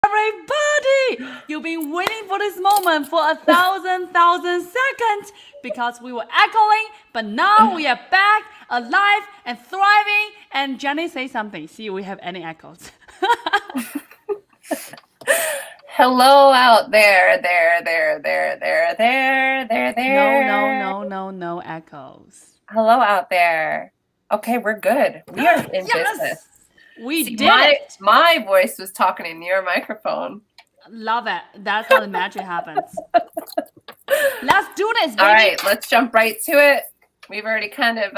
Everybody, you've been waiting for this moment for 1,000 seconds because we were echoing, but now we are back, alive and thriving. And Jenny, say something. See if we have any echoes. Hello out there. No echoes. Hello out there. Okay, we're good. We are in business. We did it. My voice was talking in your microphone. Love it. That's how the magic happens. Let's do this, baby. All right, let's jump right to it. We've already kind of,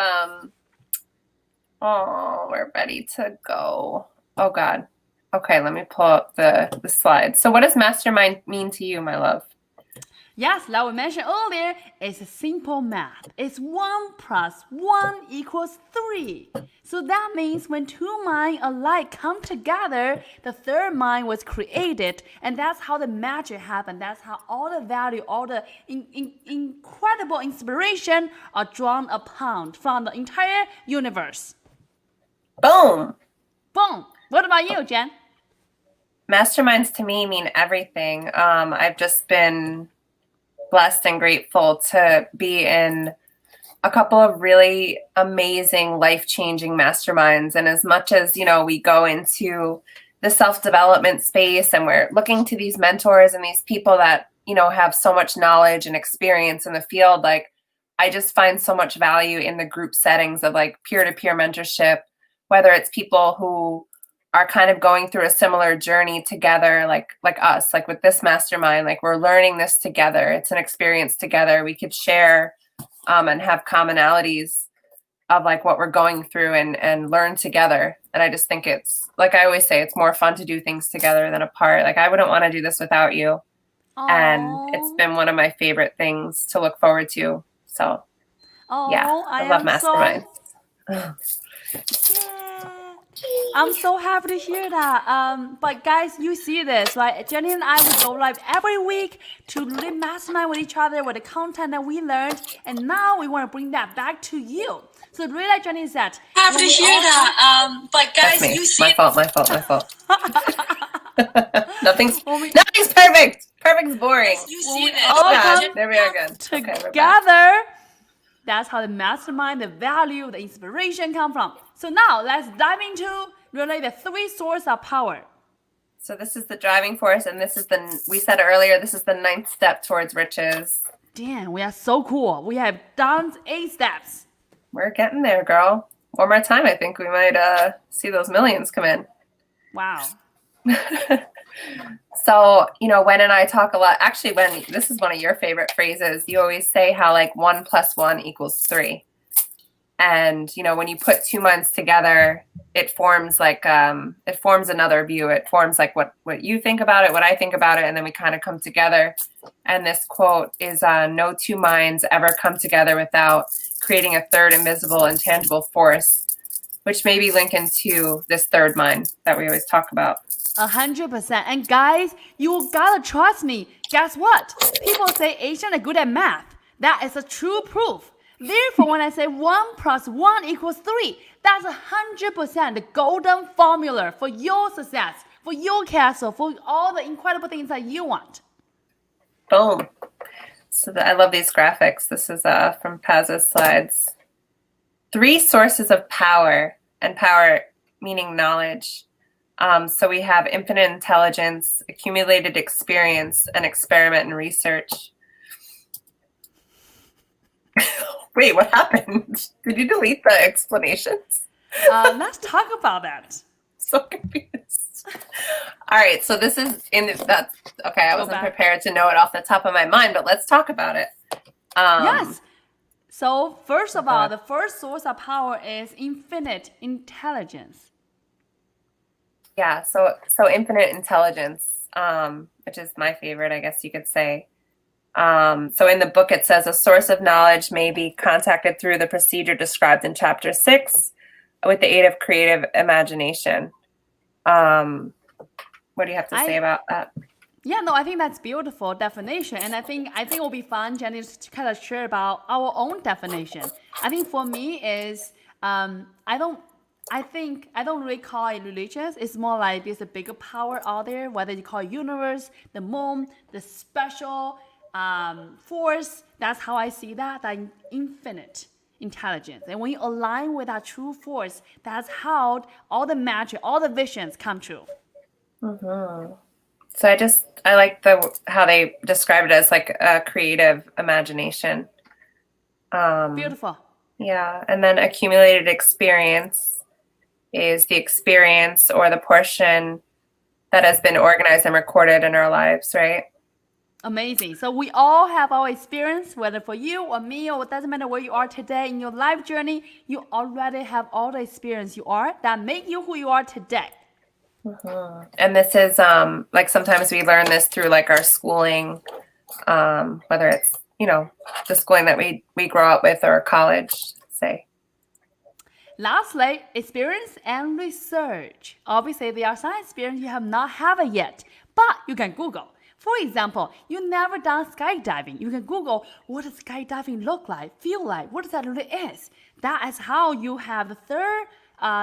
we're ready to go. Oh, God. Okay, let me pull up the slide. So what does mastermind mean to you, my love? Yes, like we mentioned earlier, it's a simple math. It's 1 + 1 = 3. So that means when two minds alike come together, the third mind was created. And that's how the magic happened. That's how all the value, all the incredible inspiration are drawn upon from the entire universe. Boom. Boom. What about you, Jen? Masterminds to me mean everything. I've just been blessed and grateful to be in a couple of really amazing, life-changing masterminds. And as much as, we go into the self-development space and we're looking to these mentors and these people that, have so much knowledge and experience in the field, I just find so much value in the group settings of peer-to-peer mentorship, whether it's people who are kind of going through a similar journey together, like us, with this mastermind, we're learning this together. It's an experience together. We could share and have commonalities of what we're going through and learn together. And I just think it's, like I always say, it's more fun to do things together than apart. I wouldn't want to do this without you. Aww. And it's been one of my favorite things to look forward to. So yeah, I love masterminds. I'm so happy to hear that. But guys, you see this, right? Jenny and I will go live every week to really mastermind with each other with the content that we learned. And now we want to bring that back to you. So really, like Jenny said, happy to hear that. But guys, you see my fault. Nothing's perfect. Perfect's boring. You see this. There we are again. Together. That's how the mastermind, the value, the inspiration come from. So now let's dive into really the 3 sources of power. So this is the driving force, and we said earlier, this is the 9th step towards riches. Damn, we are so cool. We have done 8 steps. We're getting there, girl. One more time, I think we might see those millions come in. Wow. So, Wen and I talk a lot. Actually, Wen, this is one of your favorite phrases. You always say how 1 + 1 = 3. And, when you put 2 minds together, it forms another view. It forms what you think about it, what I think about it, and then we kind of come together. And this quote is, no 2 minds ever come together without creating a third invisible, intangible force, which may be linked into this third mind that we always talk about. 100%. And guys, you gotta trust me. Guess what? People say Asians are good at math. That is a true proof. Therefore, when I say 1 + 1 = 3, that's 100% the golden formula for your success, for your castle, for all the incredible things that you want. Boom. So I love these graphics. This is from Paz's slides. 3 sources of power, and power meaning knowledge. So we have infinite intelligence, accumulated experience, and experiment and research. Wait, what happened? Did you delete the explanations? Let's talk about that. So confused. All right, so this is okay. I wasn't prepared to know it off the top of my mind, but let's talk about it. Yes. So first of all, the first source of power is infinite intelligence. Yeah, so infinite intelligence, which is my favorite, I guess you could say. So in the book, it says a source of knowledge may be contacted through the procedure described in chapter 6 with the aid of creative imagination. What do you have to say about that? Yeah, no, I think that's beautiful definition. And I think it will be fun, Jenny, to kind of share about our own definition. I think for me is, I think I don't really call it religious. It's more like there's a bigger power out there, whether you call it universe, the moon, the special force. That's how I see that, that infinite intelligence. And when you align with that true force, that's how all the magic, all the visions come true. So I like how they describe it as like a creative imagination. Beautiful. Yeah. And then accumulated experience is the experience or the portion that has been organized and recorded in our lives, right? Amazing. So we all have our experience, whether for you or me, or it doesn't matter where you are today in your life journey, you already have all the experience you are that make you who you are today. And this is like sometimes we learn this through like our schooling, whether it's, the schooling that we grow up with or college, say. Lastly, experience and research. Obviously, there are some experience you have not have it yet, but you can Google. For example, you never done skydiving. You can Google what does skydiving look like, feel like, what that really is. That is how you have the third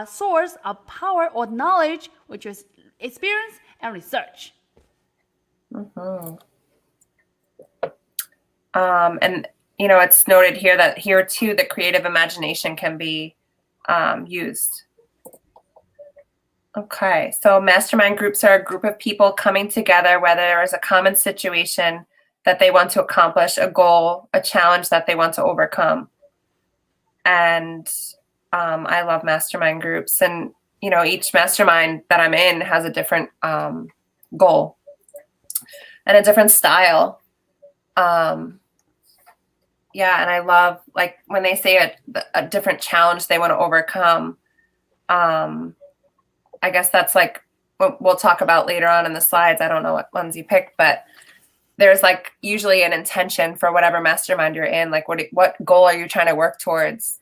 source of power or knowledge, which is experience and research. And it's noted here that here too, the creative imagination can be used. Okay, so mastermind groups are a group of people coming together, whether there is a common situation that they want to accomplish, a goal, a challenge that they want to overcome. And I love mastermind groups, and each mastermind that I'm in has a different goal and a different style. Yeah, and I love like when they say a different challenge they want to overcome. I guess that's like what we'll talk about later on in the slides. I don't know what ones you picked, but there's like usually an intention for whatever mastermind you're in. Like what goal are you trying to work towards?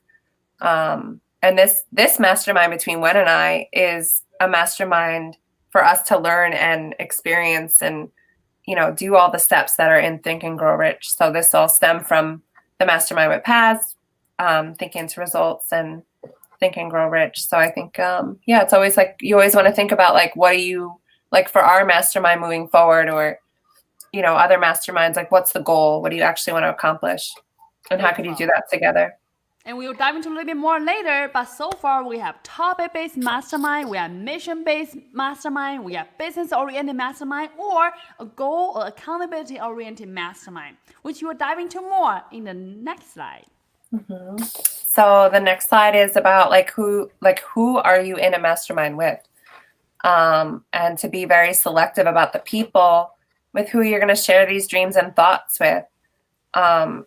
And this mastermind between Wen and I is a mastermind for us to learn and experience and, do all the steps that are in Think and Grow Rich. So this all stem from the mastermind with Paz, Think into Results, and Think and Grow Rich. So I think, it's always like, you always want to think about like, what do you like for our mastermind moving forward, or, other masterminds, like what's the goal? What do you actually want to accomplish? And how could you do that together? And we will dive into a little bit more later, but so far we have topic-based mastermind, we have mission-based mastermind, we have business-oriented mastermind, or a goal or accountability-oriented mastermind, which we will dive into more in the next slide. So the next slide is about who are you in a mastermind with? And to be very selective about the people with who you're going to share these dreams and thoughts with. I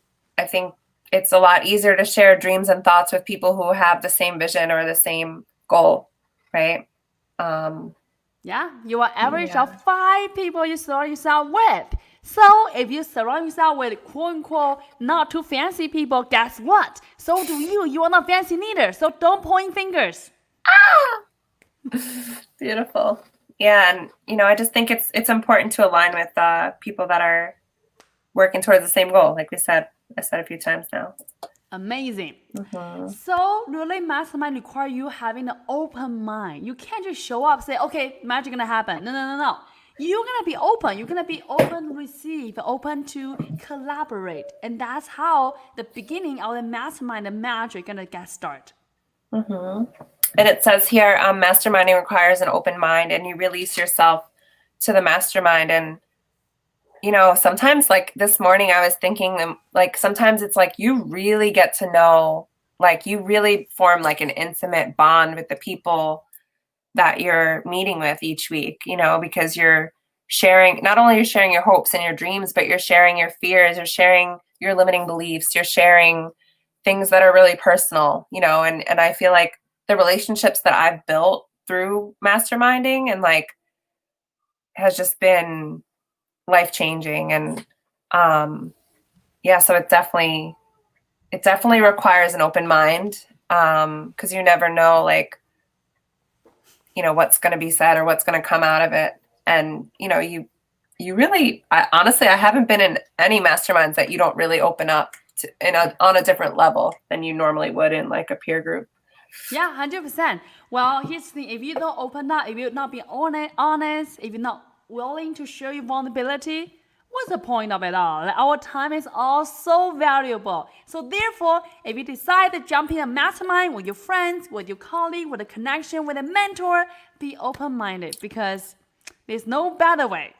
think it's a lot easier to share dreams and thoughts with people who have the same vision or the same goal, right? Yeah, you are average of 5 people you surround yourself with. So if you surround yourself with quote unquote not too fancy people, guess what? So do you. You are not fancy neither. So don't point fingers. Beautiful. Yeah, and I just think it's important to align with people that are working towards the same goal. Like I said a few times now. Amazing. So really mastermind require you having an open mind. You can't just show up, say, okay, magic gonna happen. No. You're gonna be open. You're gonna be open to receive, open to collaborate. And that's how the beginning of the mastermind, the magic gonna get started. And it says here, masterminding requires an open mind, and you release yourself to the mastermind. And sometimes like this morning I was thinking like sometimes it's like you really get to know, like you really form like an intimate bond with the people that you're meeting with each week, because you're sharing, not only you're sharing your hopes and your dreams, but you're sharing your fears, you're sharing your limiting beliefs, you're sharing things that are really personal, and I feel like the relationships that I've built through masterminding and like has just been life-changing. And so it definitely requires an open mind, because you never know what's going to be said or what's going to come out of it. And you really, honestly, I haven't been in any masterminds that you don't really open up to on a different level than you normally would in like a peer group. Yeah, 100%. Well, here's the thing. If you don't open up, if you're not being honest, if you're not willing to share your vulnerability, what's the point of it all? Like, our time is all so valuable. So therefore, if you decide to jump in a mastermind with your friends, with your colleague, with a connection, with a mentor, be open-minded because there's no better way.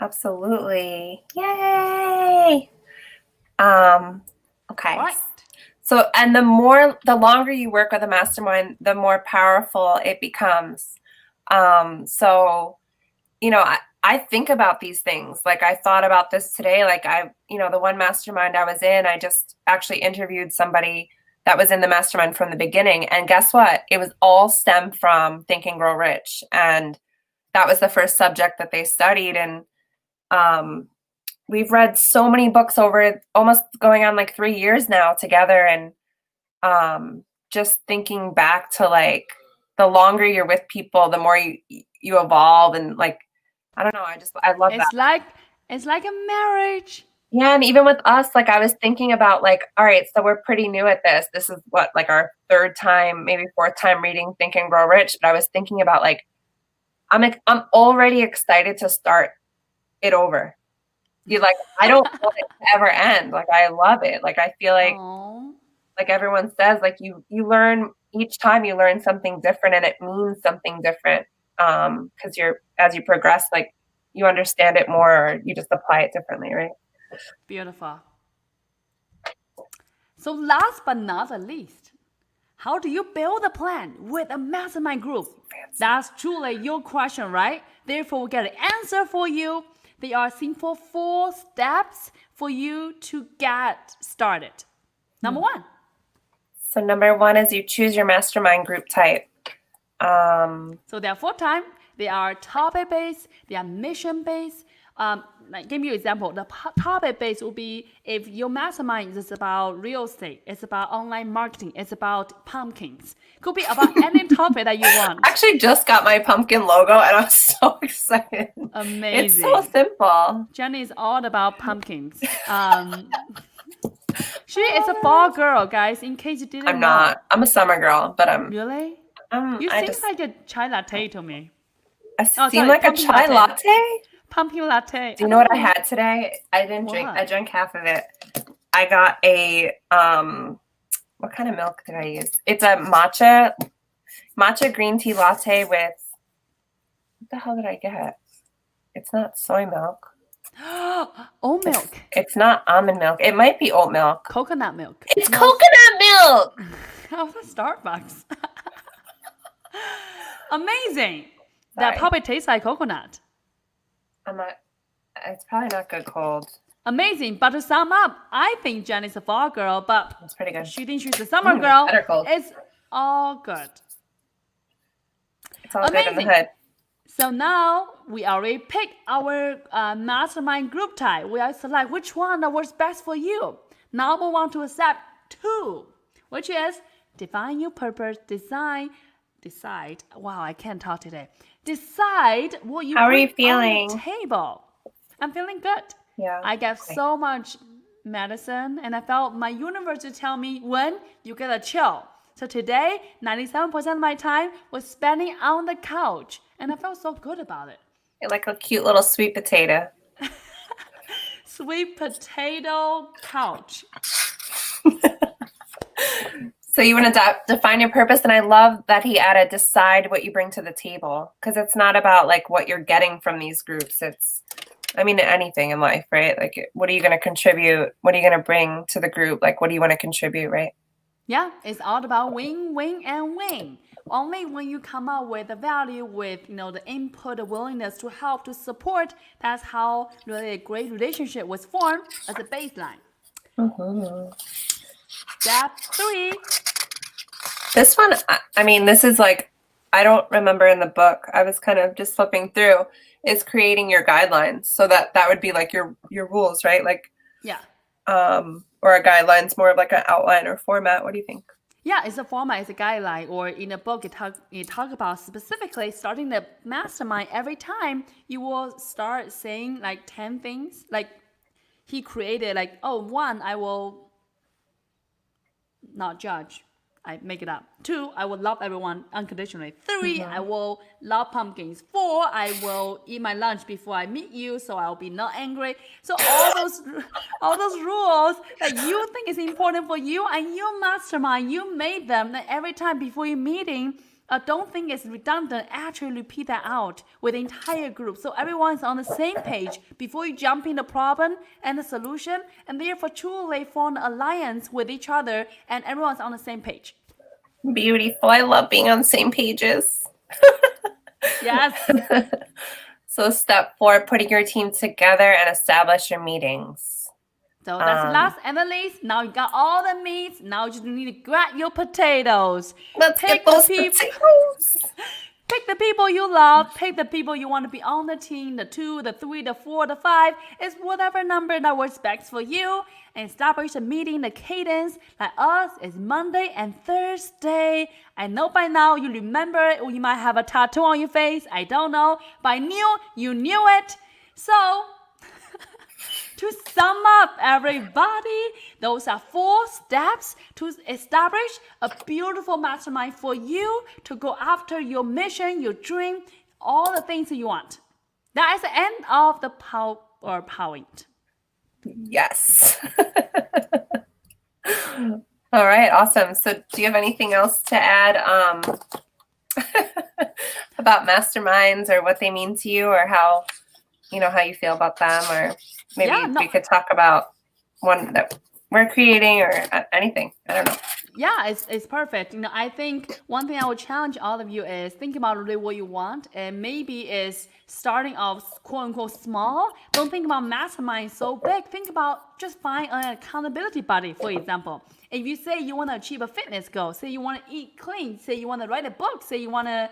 Absolutely. Yay. Okay. All right. So, and the longer you work with a mastermind, the more powerful it becomes. So, I think about these things. Like I thought about this today. Like the one mastermind I was in, I just actually interviewed somebody that was in the mastermind from the beginning. And guess what? It was all stemmed from Think and Grow Rich. And that was the first subject that they studied. And we've read so many books over almost going on like 3 years now together. And just thinking back to like the longer you're with people, the more you evolve. And like, I don't know. I love that. It's like a marriage. Yeah. And even with us, like I was thinking about like, all right, so we're pretty new at this. This is what, like our third time, maybe fourth time reading Think and Grow Rich. But I was thinking about like, I'm already excited to start it over. I don't want it to ever end. Like I love it. Like I feel like, Aww. like everyone says, like you learn each time you learn something different and it means something different. Because as you progress, like you understand it more or you just apply it differently, right? Beautiful. So last but not the least, how do you build a plan with a mastermind group? That's truly your question, right? Therefore, we get an answer for you. They are simple 4 steps for you to get started. Number 1. So number 1 is you choose your mastermind group type. So there are 4 types. They are topic-based, they are mission-based. Like give you an example. The topic-based will be if your mastermind is about real estate, it's about online marketing, it's about pumpkins. Could be about any topic that you want. I actually just got my pumpkin logo and I'm so excited. Amazing. It's so simple. Jenny is all about pumpkins. She is a fall girl, guys, in case you didn't know. I'm not. I'm a summer girl, but I'm... Really? You seem like a chai latte to me. I seem like a chai latte? Pumpkin latte. Do you know what I had today? I didn't drink. I drank half of it. I got a what kind of milk did I use? It's a matcha green tea latte with what the hell did I get? It's not soy milk. Oat milk. It's not almond milk. It might be oat milk. Coconut milk. It's coconut milk. Oh, that's Starbucks. Amazing. That probably tastes like coconut. It's probably not good cold. Amazing. But to sum up, I think Jen is a fall girl, but it's pretty good. She thinks she's a summer girl. Better cold. It's all good. It's all good in the hood. So now we already picked our mastermind group type. We are select which one that works best for you. Now we want to accept 2, which is define your purpose, decide. Wow, I can't talk today. Decide what you bring on the table. I'm feeling good. Yeah. I get so much medicine, and I felt my universe to tell me when you gotta chill. So today, 97% of my time was spending on the couch, and I felt so good about it. You're like a cute little sweet potato. Sweet potato couch. So you want to define your purpose, and I love that he added decide what you bring to the table, because it's not about like what you're getting from these groups. It's, I mean, anything in life, right? Like, what are you going to contribute? What are you going to bring to the group? Like, what do you want to contribute, right? Yeah, it's all about win, win, and win. Only when you come up with the value, with the input, the willingness to help, to support, that's how really a great relationship was formed as a baseline. Mm-hmm. Step 3. This one, I mean, this is like, I don't remember in the book. I was kind of just flipping through. Is creating your guidelines. So that would be like your rules, right? Like, yeah. Or a guideline's more of like an outline or format. What do you think? Yeah, it's a format, it's a guideline, or in a book it talk about specifically starting the mastermind. Every time you will start saying like 10 things. Like he created like, 1, I will not judge. I make it up. 2, I will love everyone unconditionally. 3, I will love pumpkins. 4, I will eat my lunch before I meet you, so I'll be not angry. So all those rules that you think is important for you and your mastermind, you made them. And every time before your meeting, don't think it's redundant. Actually repeat that out with the entire group, so everyone's on the same page before you jump in the problem and the solution, and therefore truly form an alliance with each other, and everyone's on the same page. Beautiful. I love being on the same pages. Yes. So step 4, putting your team together and establish your meetings. So that's the last and the least. Now you got all the meats. Now you just need to grab your potatoes. Let's Pick get those the people. potatoes. Pick the people you love. Pick the people you want to be on the team. The 2, the 3, the 4, the 5. It's whatever number that works best for you. And establish a meeting, the cadence. Like us, it's Monday and Thursday. I know by now you remember it, or you might have a tattoo on your face. I don't know. But I knew you knew it. So to sum up, everybody, those are 4 steps to establish a beautiful mastermind for you to go after your mission, your dream, all the things that you want. That is the end of the PowerPoint. Yes. All right, awesome. So do you have anything else to add about masterminds, or what they mean to you, or how you feel about them, or maybe we could talk about one that we're creating, or anything. I don't know. Yeah, it's perfect. I think one thing I would challenge all of you is think about really what you want, and maybe is starting off quote unquote small. Don't think about mastermind so big. Think about just find an accountability buddy, for example. If you say you want to achieve a fitness goal, say you want to eat clean, say you want to write a book, say you want to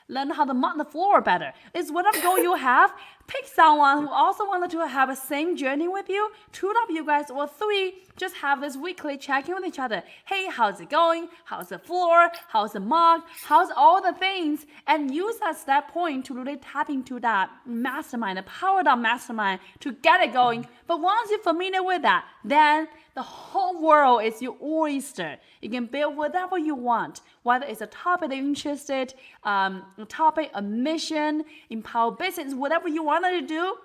learn how to mop the floor better. It's whatever goal you have. Pick someone who also wanted to have a same journey with you. 2 of you guys, or 3, just have this weekly check-in with each other. Hey, how's it going? How's the floor? How's the mug? How's all the things? And use that point to really tap into that mastermind, the powered up mastermind, to get it going. But once you're familiar with that, then the whole world is your oyster. You can build whatever you want, whether it's a topic that you're interested, a topic, a mission, empower business, whatever you wanted to do.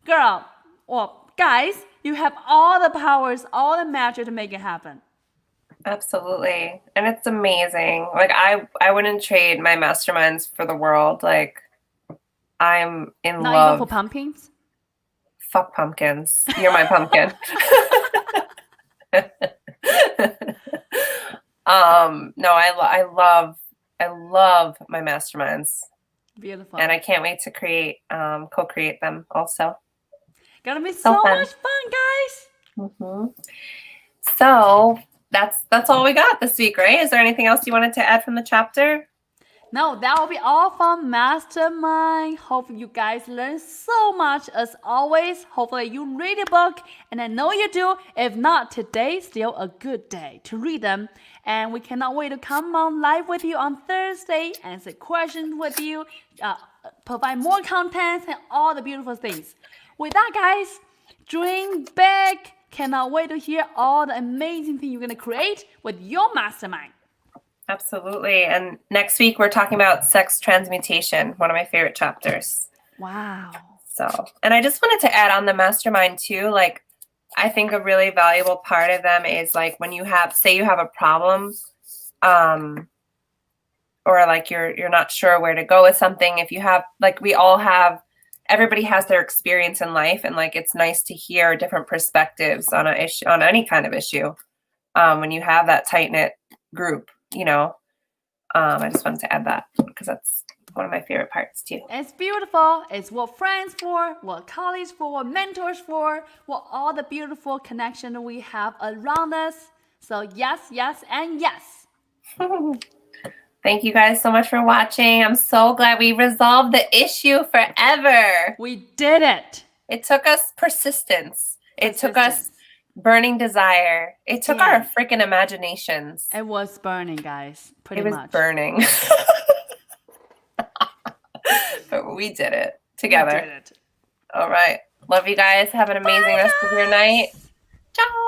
Girl, or guys, you have all the powers, all the magic to make it happen. Absolutely. And it's amazing. Like I wouldn't trade my masterminds for the world. Like I'm in Not love. even for pumpkins? Fuck pumpkins. You're my pumpkin. No, I love my masterminds. Beautiful. And I can't wait to co-create them also. Gonna be so much fun, guys. Mm-hmm. So that's all we got this week, right? Is there anything else you wanted to add from the chapter? No, that will be all from Mastermind. Hope you guys learn so much as always. Hopefully you read the book, and I know you do. If not, today's still a good day to read them. And we cannot wait to come on live with you on Thursday, answer questions with you, provide more content, and all the beautiful things. With that, guys, dream big. Cannot wait to hear all the amazing things you're going to create with your mastermind. Absolutely. And next week, we're talking about sex transmutation, one of my favorite chapters. Wow. So, and I just wanted to add on the mastermind too, like, I think a really valuable part of them is like when you have, say you have a problem, or like you're not sure where to go with something. If you have, like, everybody has their experience in life, and like it's nice to hear different perspectives on an issue, on any kind of issue. When you have that tight knit group, I just wanted to add that because that's one of my favorite parts too. It's beautiful. It's what friends for, what colleagues for, what mentors for, what all the beautiful connection we have around us. So yes, yes, and yes. Thank you guys so much for watching. I'm so glad we resolved the issue forever. We did it. It took us persistence. It took us burning desire. It took our freaking imaginations. It was burning, guys. Pretty much. It was burning. But we did it together. We did it. All right. Love you guys. Have an amazing rest of your night. Ciao.